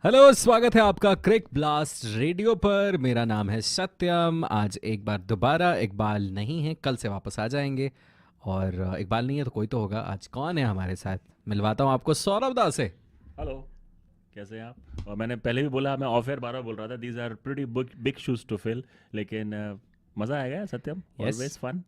Hello, स्वागत है आपका क्रिक ब्लास्ट रेडियो पर। मेरा नाम है सत्यम। आज एक बार दोबारा इकबाल नहीं है, कल से वापस आ जाएंगे। और इकबाल नहीं है तो कोई तो होगा। आज कौन है हमारे साथ? मिलवाता हूँ आपको सौरभ दा से। हेलो। कैसे हैं आप? और मैंने पहले भी बोला, मैं ऑफ एयर बार बार बोल रहा था, these are pretty big shoes to fill. लेकिन मज़ा आएगा Satyam, yes. Always fun.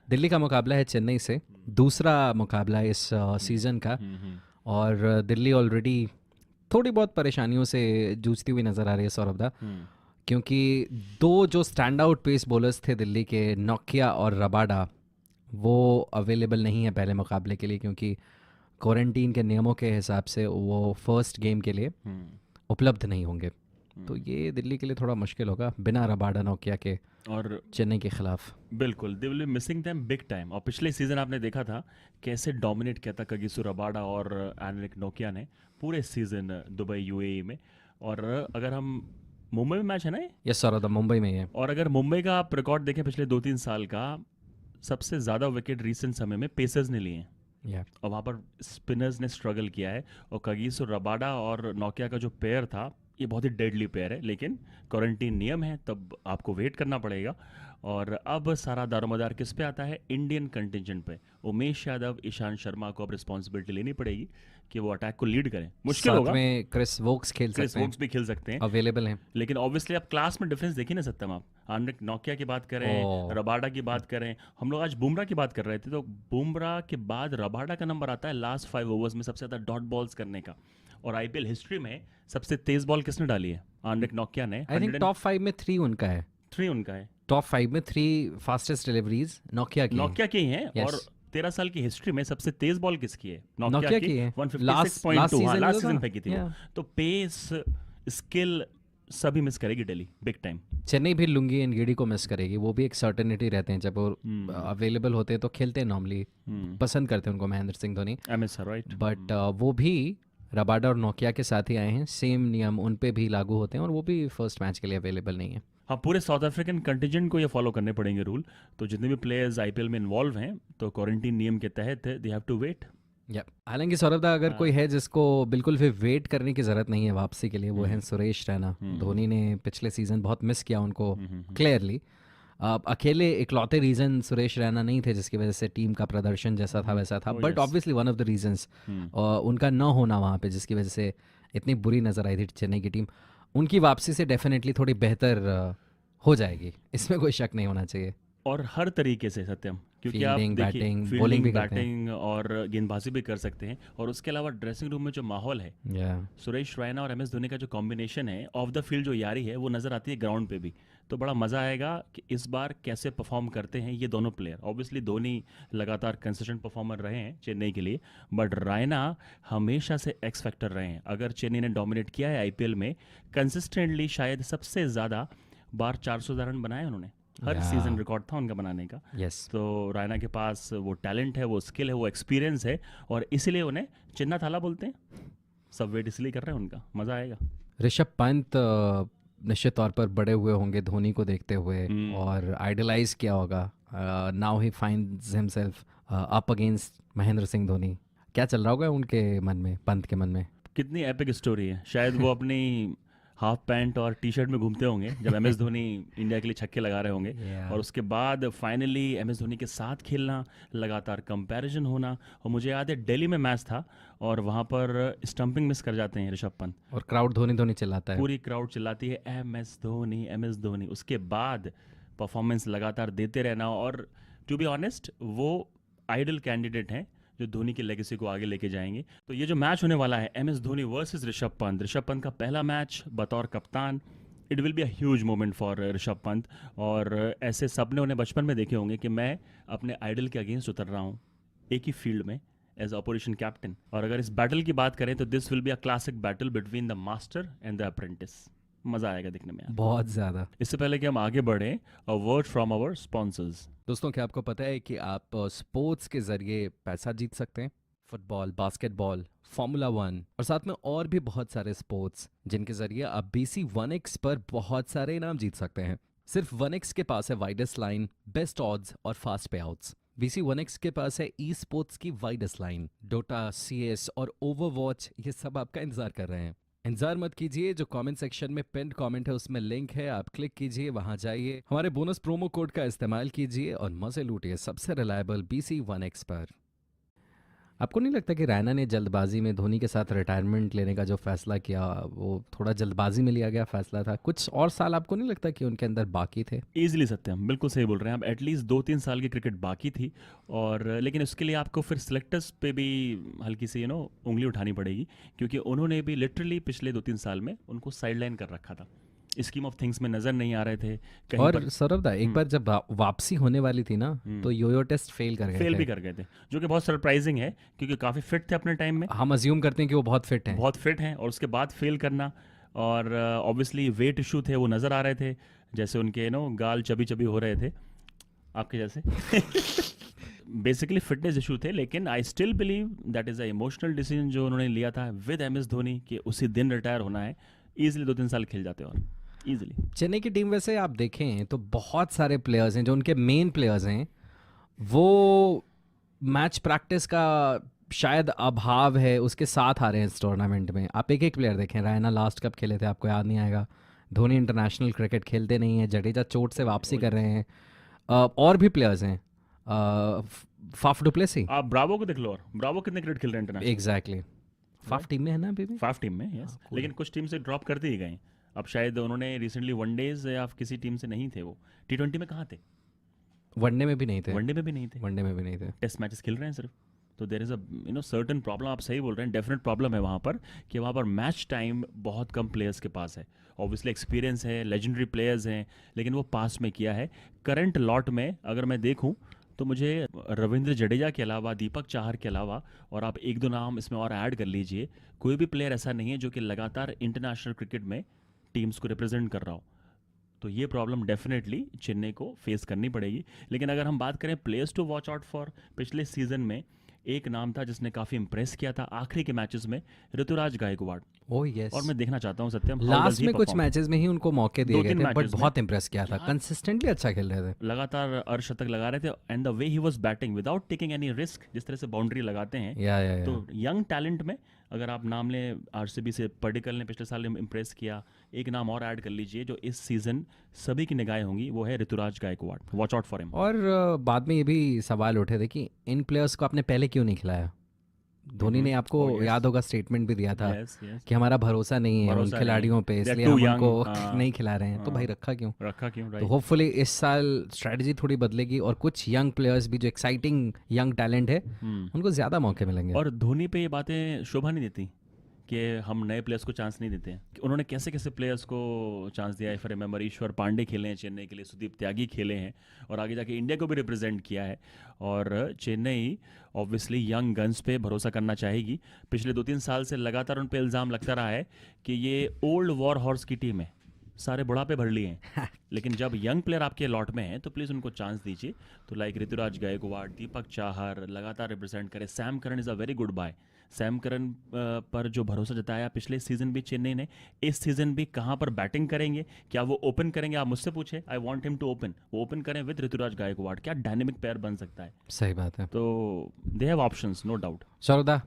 Delhi का मुकाबला है चेन्नई से। दूसरा मुकाबला है इस हम्म सीज़न का। हम्म। और दिल्ली ऑलरेडी थोड़ी बहुत परेशानियों से जूझती हुई नज़र आ रही है सौरभ दा। हम्म क्योंकि दो जो स्टैंड आउट पेस बॉलर्स थे दिल्ली के, नोकिया और रबाडा, वो अवेलेबल नहीं है पहले मुकाबले के लिए। क्योंकि क्वारंटीन के नियमों के हिसाब से वो फर्स्ट गेम के लिए हम्म उपलब्ध नहीं होंगे। तो हम्म। ये दिल्ली के लिए थोड़ा मुश्किल होगा बिना रबाडा नोकिया के और चेन्नई के खिलाफ। बिल्कुल they will be missing them big time. और पिछले सीज़न आपने देखा था कैसे डोमिनेट किया था कगिसो रबाडा और एनरिक नोकिया ने पूरे सीज़न दुबई यूएई में। और अगर हम मुंबई में मैच है ना ये, यस सर, मुंबई में ही है। और अगर मुंबई का आप रिकॉर्ड देखें पिछले 2-3 साल का, सबसे ज़्यादा विकेट रिसेंट समय में पेसर्स ने लिए हैं। या और वहाँ पर स्पिनर्स ने स्ट्रगल किया है। और कगिसो रबाडा और नोकिया का जो पेयर था, ये बहुत ही डेडली पेयर है। लेकिन क्वारंटीन नियम है, तब आपको वेट करना पड़ेगा। और अब सारा दारोमदार किस पे आता है? इंडियन कंटिजेंट पे। उमेश यादव, ईशांत शर्मा को अब रिस्पॉन्सिबिलिटी लेनी पड़ेगी कि वो अटैक को लीड करें। मुश्किल साथ होगा। में क्रिस वोक्स खेल क्रिस सकते हैं, वोक्स भी खेल सकते हैं। अवेलेबल हैं। लेकिन ऑब्वियसली आप क्लास में डिफरेंस देखिए ना सत्यम। आप आंड्रिक नोकिया की बात ओ, करें, रबाडा की बात करें, हम लोग आज बुमराह की बात कर रहे थे, तो बुमराह के बाद रबाडा का नंबर आता है लास्ट 5 ओवर्स में सबसे ज़्यादा डॉट बॉल्स करने का। और आईपीएल हिस्ट्री में सबसे तेज बॉल किसने डाली है? आंड्रिक नोकिया ने। आई थिंक टॉप 5 में 3 उनका है। 103 उनका है। टॉप 5 में 3 फास्टेस्ट डिलीवरीज नोकिया की हैं। नोकिया के ही हैं। यस, और 13 साल की हिस्ट्री में सबसे तेज बॉल किसकी है? नोकिया नोकिया की। की है। लास्ट लास्ट 156.2, हाँ सीजन ही तो लास्ट सीजन था। फेंकी थी वो। या तो पेस, स्किल, सभी मिस करेगी दिल्ली बिग टाइम। चेन्नई भी लुंगी एनगीडी को मिस करेगी। वो भी एक सर्टेनिटी रहते हैं, जब वो हम्म अवेलेबल होते हैं तो खेलते हैं नॉर्मली। हम्म। पसंद करते हैं उनको Mahendra Singh Dhoni. MS right. But वो भी रबाडा और नोकिया के साथ ही आए हैं। सेम नियम उन पे भी लागू होते हैं और वो भी फर्स्ट मैच के लिए अवेलेबल नहीं है। हाँ, पूरे साउथ अफ्रीकन कंटिजेंट को ये फॉलो करने पड़ेंगे रूल। तो जितने भी प्लेयर्स आईपीएल में इन्वॉल्व हैं, तो क्वारंटीन नियम के तहत दे हैव टू वेट। या हालांकि सौरभ दा, अगर कोई हाँ। है जिसको बिल्कुल फिर वेट करने की ज़रूरत नहीं है वापसी के लिए, वो है हम्म सुरेश रैना। हम्म धोनी ने पिछले सीज़न बहुत मिस किया उनको, हम्म। क्लियरली। अकेले इकलौते रीज़न सुरेश रैना नहीं थे जिसकी वजह से टीम का प्रदर्शन जैसा था वैसा था। Oh but yes. Obviously one of the reasons उनका न होना वहाँ पे, जिसकी वजह से इतनी बुरी नज़र आई थी चेन्नई की टीम। उनकी वापसी से डेफिनेटली थोड़ी बेहतर हो जाएगी, इसमें कोई शक नहीं होना चाहिए। और हर तरीके से सत्यम, क्योंकि आप फील्डिंग, देखिए बैटिंग, बॉलिंग फील्डिंग, भी करते हैं। बैटिंग और गेंदबाजी भी कर सकते हैं। और उसके अलावा ड्रेसिंग रूम में जो माहौल है, या सुरेश रैना और एमएस धोनी का जो कॉम्बिनेशन है, ऑफ द फील्ड जो यारी है, वो नज़र आती है ग्राउंड पे भी। तो बड़ा मज़ा आएगा कि इस बार कैसे परफॉर्म करते हैं ये दोनों प्लेयर। ऑब्वियसली धोनी लगातार कंसिस्टेंट परफॉर्मर रहे हैं चेन्नई के लिए, बट रैना हमेशा से एक्स फैक्टर रहे हैं। अगर चेन्नई ने डोमिनेट किया है आईपीएल में कंसिस्टेंटली, शायद सबसे ज़्यादा बार 400 रन बनाए उन्होंने। हर या सीज़न रिकॉर्ड था उनका बनाने का। यस। तो रैना के पास वो टैलेंट है, वो स्किल है, वो एक्सपीरियंस है। और इसीलिए उन्हें चिन्ना थाला बोलते हैं। सब वेट इसलिए कर रहे हैं, उनका मज़ा आएगा। ऋषभ पंत निश्चित तौर पर बड़े हुए होंगे धोनी को देखते हुए हम्म। और आइडलाइज किया होगा। Now he finds himself up against Mahendra Singh Dhoni. क्या चल रहा होगा उनके मन में, पंत के मन में? कितनी एपिक स्टोरी है। शायद वो अपनी हाफ पैंट और टी शर्ट में घूमते होंगे जब एमएस धोनी इंडिया के लिए छक्के लगा रहे होंगे। या और उसके बाद फाइनली एमएस धोनी के साथ खेलना, लगातार कंपैरिजन होना। और मुझे याद है दिल्ली में मैच था और वहाँ पर स्टंपिंग मिस कर जाते हैं ऋषभ पंत। और क्राउड धोनी धोनी चिल्लाता है। पूरी क्राउड चिल्लाती है एमएस धोनी, एमएस धोनी। उसके बाद परफॉर्मेंस लगातार देते रहना। और टू बी ऑनेस्ट, वो आइडल कैंडिडेट हैं जो धोनी की लेगेसी को आगे लेके जाएंगे। तो ये जो मैच होने वाला है एमएस धोनी वर्सेस ऋषभ पंत का पहला मैच बतौर कप्तान, it will be a huge moment for Rishabh Pant. और ऐसे सबने उन्हें बचपन में देखे होंगे कि मैं अपने आइडल के अगेंस्ट उतर रहा हूँ एक ही फील्ड में एज ऑपोजिशन कैप्टन। और अगर इस बैटल की बात करें तो this will be a classic battle between the master and the apprentice. मज़ा आएगा देखने में यार। बहुत ज़्यादा। इससे पहले कि हम आगे बढ़ें, a word from our sponsors. दोस्तों, क्या आपको पता है कि आप स्पोर्ट्स के ज़रिए पैसा जीत सकते हैं? फुटबॉल, बास्केटबॉल, फार्मूला वन और साथ में और भी बहुत सारे स्पोर्ट्स, जिनके ज़रिए आप बीसी वन एक्स पर बहुत सारे इनाम जीत सकते हैं। सिर्फ वन एक्स के पास है वाइडेस्ट लाइन, बेस्ट ऑड्स और फास्ट पे आउट्स। वीसी वन एक्स के पास है ई स्पोर्ट्स की वाइडेस्ट लाइन। डोटा, सीएस और ओवरवॉच, ये सब आपका इंतजार कर रहे हैं। इंतजार मत कीजिए, जो कमेंट सेक्शन में पिन कमेंट है उसमें लिंक है, आप क्लिक कीजिए, वहां जाइए, हमारे बोनस प्रोमो कोड का इस्तेमाल कीजिए और मजे लूटिए सबसे रिलायबल BC1X पर। आपको नहीं लगता कि रैना ने जल्दबाजी में धोनी के साथ रिटायरमेंट लेने का जो फैसला किया, वो थोड़ा जल्दबाजी में लिया गया फैसला था? कुछ और साल आपको नहीं लगता कि उनके अंदर बाकी थे? ईजिली सत्यम, बिल्कुल सही बोल रहे हैं आप। एटलीस्ट 2-3 साल की क्रिकेट बाकी थी, और लेकिन उसके लिए आपको फिर सिलेक्टर्स पे भी हल्की सी उंगली उठानी पड़ेगी, क्योंकि उन्होंने भी लिटरली पिछले 2-3 साल में उनको साइडलाइन कर रखा था। स्कीम ऑफ थिंग्स में नज़र नहीं आ रहे थे कहीं और पर। सौरभ दा, एक हम्म, बार जब वापसी होने वाली थी ना, हम्म, तो योयो टेस्ट फेल कर गए फेल थे। भी कर गए थे, जो कि बहुत सरप्राइजिंग है, क्योंकि काफ़ी फिट थे अपने टाइम में, हम अज्यूम करते हैं कि वो बहुत फिट हैं। बहुत फिट हैं, और उसके बाद फेल करना। और ऑब्वियसली वेट इशू थे, वो नज़र आ रहे थे, जैसे उनके गाल चबी चबी हो रहे थे आपके जैसे। बेसिकली फिटनेस इशू थे, लेकिन I still believe that is a emotional decision जो उन्होंने लिया था विद MS धोनी, कि उसी दिन रिटायर होना है। ईजिली 2-3 साल खेल जाते और ईजिली। चेन्नई की टीम वैसे आप देखें तो बहुत सारे प्लेयर्स हैं, जो उनके मेन प्लेयर्स हैं, वो मैच प्रैक्टिस का शायद अभाव है, उसके साथ आ रहे हैं इस टूर्नामेंट में। आप एक एक प्लेयर देखें, रैना लास्ट कब खेले थे आपको याद नहीं आएगा, धोनी इंटरनेशनल क्रिकेट खेलते नहीं है, जडेजा चोट से वापसी कर रहे हैं, और भी प्लेयर्स हैं, फाफ डुप्लेसी। आप ब्रावो को देख लो, और ब्रावो कितने क्रिकेट खेल रहे हैं इंटरनेशनल। एग्जैक्टली, फाफ टीम में है ना अभी भी। फाफ टीम में, यस, cool. लेकिन कुछ टीम से ड्रॉप करते ही गए। अब शायद उन्होंने रिसेंटली वनडेज या किसी टीम से नहीं थे, वो T20 में कहाँ थे, वनडे में भी नहीं थे, वनडे में भी नहीं थे, वनडे में भी नहीं थे। टेस्ट मैचेस खेल रहे हैं सिर्फ। तो there is a certain problem, आप सही बोल रहे हैं, डेफिनेट प्रॉब्लम है वहाँ पर, कि वहाँ पर मैच टाइम बहुत कम प्लेयर्स के पास है। ऑब्वियसली एक्सपीरियंस है, लेजेंडरी प्लेयर्स हैं, लेकिन वो पास में किया है। करंट लॉट में अगर मैं देखूँ तो मुझे रविंद्र जडेजा के अलावा, दीपक चाहर के अलावा, और आप 1-2 नाम इसमें और ऐड कर लीजिए, कोई भी प्लेयर ऐसा नहीं है जो कि लगातार इंटरनेशनल क्रिकेट में टीम्स को रिप्रेजेंट कर रहा हो। तो ये प्रॉब्लम डेफिनेटली चेन्नई को फेस करनी पड़ेगी। लेकिन अगर हम बात करें players to watch out for, पिछले सीजन में एक नाम था जिसने काफ़ी इंप्रेस किया था आखिरी के मैचेस में, ऋतुराज गायकवाड़। ओह यस, और मैं देखना चाहता हूँ सत्यम, लास्ट में कुछ मैचेस में ही उनको मौके दिए गए 2-3 थे, बट मैचेस में बहुत इंप्रेस किया था, क्या कंसिस्टेंटली अच्छा खेल रहे थे। लगातार अर्धशतक लगा रहे थे, and the way he was batting without taking any risk, जिस तरह से बाउंड्री लगाते हैं। या तो यंग टैलेंट में अगर आप नाम लें, RCB से पर्डिकल ने पिछले साल इम्प्रेस किया, एक नाम और ऐड कर लीजिए जो इस सीजन सभी की निगाहें होंगी, वो है Ruturaj Gaikwad. Watch out for him. और बाद में ये भी सवाल उठे थे कि इन प्लेयर्स को आपने पहले क्यों नहीं खिलाया। धोनी ने आपको Oh, yes. याद होगा स्ट्रेटमेंट भी दिया था यस, यस, कि हमारा भरोसा नहीं है उन भरोसा नहीं है। खिलाड़ियों पे, They are इसलिए too हम young, उनको हाँ, नहीं खिला रहे हैं। तो भाई हाँ, रखा क्यों? रखा क्यों, तो राइट। होपफुली इस साल स्ट्रेटजी थोड़ी बदलेगी और कुछ यंग प्लेयर्स भी जो एक्साइटिंग यंग टैलेंट है उनको ज़्यादा मौके मिलेंगे। और धोनी पे ये बातें शोभा नहीं देती कि हम नए प्लेयर्स को चांस नहीं देते हैं। कि उन्होंने कैसे कैसे प्लेयर्स को चांस दिया है। फॉर रिमेंबर, ईश्वर पांडे खेले हैं चेन्नई के लिए, सुदीप त्यागी खेले हैं, और आगे जाके इंडिया को भी रिप्रेजेंट किया है। और चेन्नई ऑब्वियसली यंग गन्स पे भरोसा करना चाहेगी। पिछले 2-3 साल से लगातार उन पे इल्ज़ाम लगता रहा है कि ये ओल्ड वॉर हॉर्स की टीम है, सारे बुढ़ापे भर लिए हैं। लेकिन जब यंग प्लेयर आपके लॉट में हैं तो प्लीज़ उनको चांस दीजिए। तो लाइक ऋतुराज गायकवाड़, दीपक चाहर लगातार रिप्रेजेंट करे। Sam Curran is a very good buy. Sam Curran पर जो भरोसा जताया पिछले सीजन भी चेन्नई ने, इस सीजन भी कहाँ पर बैटिंग करेंगे, क्या वो ओपन करेंगे? आप मुझसे पूछे, I want him to open, वो ओपन करें विद ऋतुराज गायकवाड़। क्या डायनेमिक प्लेयर बन सकता है। सही बात है। तो they have options, no doubt. सौरदा,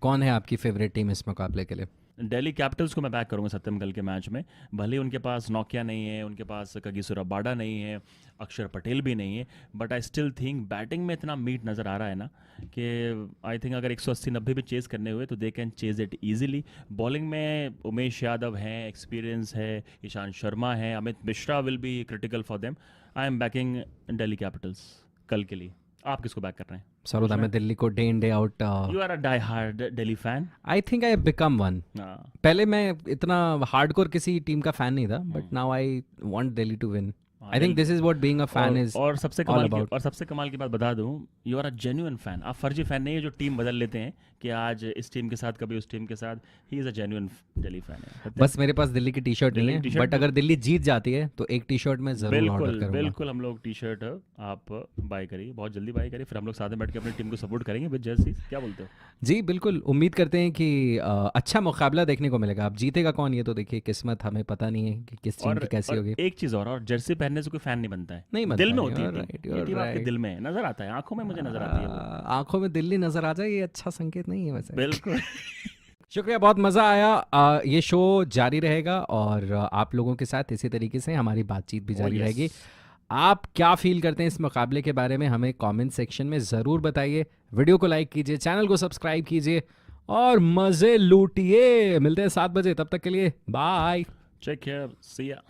कौन है आपकी फेवरेट टीम इस मुकाबले के लिए? दिल्ली कैपिटल्स को मैं बैक करूंगा सत्यम कल के मैच में। भले उनके पास नोकिया नहीं है, उनके पास कगिसो रबाडा नहीं है, अक्षर पटेल भी नहीं है, but I still think batting में इतना मीट नज़र आ रहा है ना कि आई थिंक अगर 180-90 भी चेज़ करने हुए तो they can Chase it easily. Bowling में उमेश यादव हैं, एक्सपीरियंस है, ईशांत शर्मा है, Amit Mishra will be critical for them. I am banking Delhi Capitals कल के लिए। आप किसको बैक कर रहे हैं? सौरदा, मैं दिल्ली को day in day out, you are a die hard Delhi fan. I think I become one. पहले मैं इतना हार्डकोर किसी टीम का फैन नहीं था, but now I want Delhi to win. I think this is what being a fan is और सबसे कमाल की बात बता दूं, you are a genuine fan. आप फर्जी फैन नहीं है जो टीम बदल लेते हैं कि आज इस टीम के साथ कभी उस टीम के साथ। He is a genuine Delhi fan है। बस मेरे पास दिल्ली की टी शर्ट नहीं दिल्ली है, की टी-शर्ट बट अगर दिल्ली जीत जाती है तो एक टी शर्ट मैं जरूर ऑर्डर बिल्कुल करूंगा। बिल्कुल, हम लोग टी शर्ट आप बाय करिए, बहुत जल्दी बाय करिए, फिर हम लोग साथ में बैठ के अपनी टीम को सपोर्ट करेंगे विद जर्सी। क्या बोलते हो? जी बिल्कुल, उम्मीद करते हैं कि अच्छा मुकाबला देखने को मिलेगा। अब जीतेगा कौन ये तो देखिए, किस्मत हमें पता नहीं है कि किस टीम की कैसी होगी। एक चीज़ और जर्सी पहनने से कोई फैन नहीं बनता है, नहीं बनता दिल में है, होती है you're टीम। right, ये you're टीम आपके right. दिल में है, नजर आता है, आंखों में मुझे नजर आती है वो। आंखों में दिल्ली नजर आ जाए, ये अच्छा संकेत नहीं है वैसे। बिल्कुल। शुक्रिया, बहुत मज़ा आया। ये शो जारी रहेगा और आप लोगों के साथ इसी तरीके से हमारी बातचीत भी ओ जारी यस। रहेगी। आप क्या फ़ील करते हैं इस मुकाबले के बारे में हमें कमेंट सेक्शन में ज़रूर बताइए। वीडियो को लाइक कीजिए, चैनल को सब्सक्राइब कीजिए और मज़े लूटिए। मिलते हैं 7 बजे, तब तक के लिए बाय। टेक केयर, सी या।